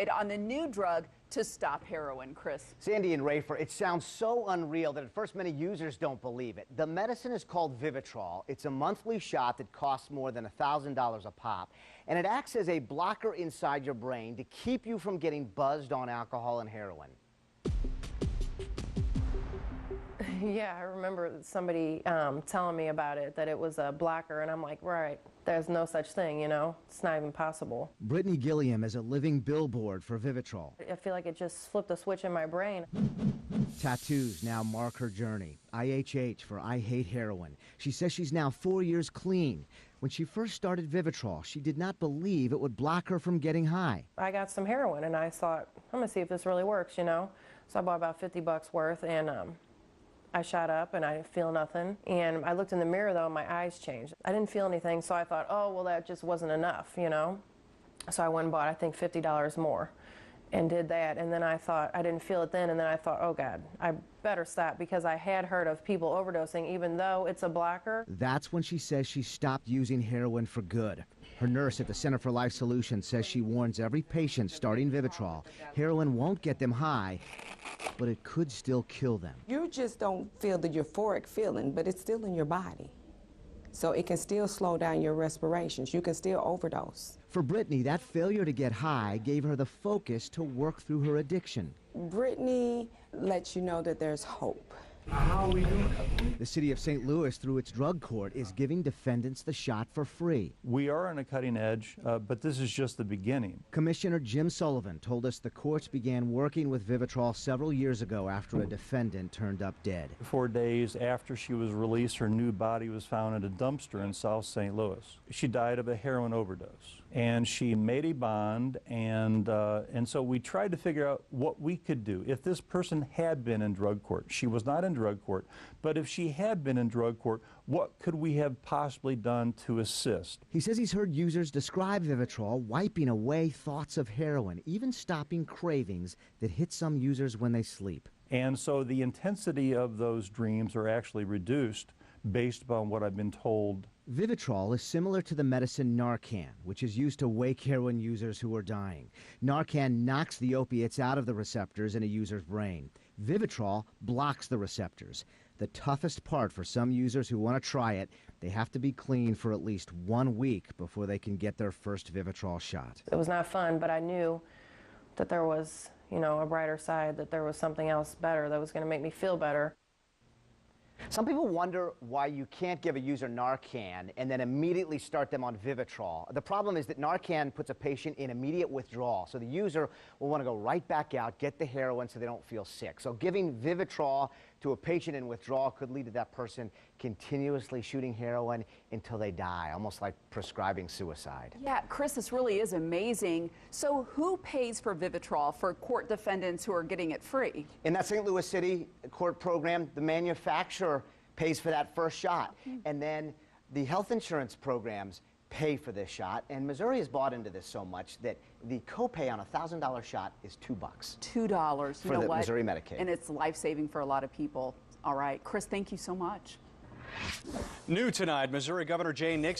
tonight on the new drug to stop heroin. Chris. Sandy and Rafer, it sounds so unreal that at first many users don't believe it. The medicine is called Vivitrol. It's a monthly shot that costs more than $1,000 a pop, and it acts as a blocker inside your brain to keep you from getting buzzed on alcohol and heroin. Yeah, I remember somebody telling me about it, that it was a blocker, and I'm like, right, there's no such thing, you know? It's not even possible. Brittany Gilliam is a living billboard for Vivitrol. I feel like it just flipped a switch in my brain. Tattoos now mark her journey. IHH for I Hate Heroin. She says she's now 4 years clean. When she first started Vivitrol, she did not believe it would block her from getting high. I got some heroin, and I thought, I'm gonna see if this really works, you know? So I bought about 50 bucks worth, and I shot up and I didn't feel nothing. And I looked in the mirror though and my eyes changed. I didn't feel anything, so I thought, oh, well, that just wasn't enough, you know? So I went and bought, I think, $50 more and did that. And then I thought, I didn't feel it then, and then I thought, oh God, I better stop, because I had heard of people overdosing even though it's a blocker. That's when she says she stopped using heroin for good. Her nurse at the Center for Life Solutions says she warns every patient starting Vivitrol, heroin won't get them high, but it could still kill them. You just don't feel the euphoric feeling, but it's still in your body. So it can still slow down your respirations. You can still overdose. For Brittany, that failure to get high gave her the focus to work through her addiction. Brittany lets you know that there's hope. How are we doing? The city of St. Louis, through its drug court, is giving defendants the shot for free. We are on a cutting edge, but this is just the beginning. Commissioner Jim Sullivan told us the courts began working with Vivitrol several years ago after a defendant turned up dead. 4 days after she was released, her new body was found in a dumpster in South St. Louis. She died of a heroin overdose, and she made a bond, and so we tried to figure out what we could do. If this person had been in drug court, she was not in drug court, but if she had been in drug court, what could we have possibly done to assist? He says he's heard users describe Vivitrol wiping away thoughts of heroin, even stopping cravings that hit some users when they sleep. And so the intensity of those dreams are actually reduced based upon what I've been told. Vivitrol is similar to the medicine Narcan, which is used to wake heroin users who are dying. Narcan knocks the opiates out of the receptors in a user's brain. Vivitrol blocks the receptors. The toughest part for some users who want to try it, they have to be clean for at least 1 week before they can get their first Vivitrol shot. It was not fun, but I knew that there was, you know, a brighter side, that there was something else better that was going to make me feel better. Some people wonder why you can't give a user Narcan and then immediately start them on Vivitrol. The problem is that Narcan puts a patient in immediate withdrawal, so the user will want to go right back out, get the heroin so they don't feel sick. So giving Vivitrol to a patient in withdrawal could lead to that person continuously shooting heroin until they die, almost like prescribing suicide. Yeah, Chris, this really is amazing. So who pays for Vivitrol for court defendants who are getting it free? In that St. Louis City court program, the manufacturer pays for that first shot, and then the health insurance programs pay for this shot, and Missouri has bought into this so much that the copay on a $1,000 shot is $2. $2. For the Missouri Medicaid. And it's life-saving for a lot of people. All right, Chris, thank you so much. New tonight, Missouri Governor Jay Nixon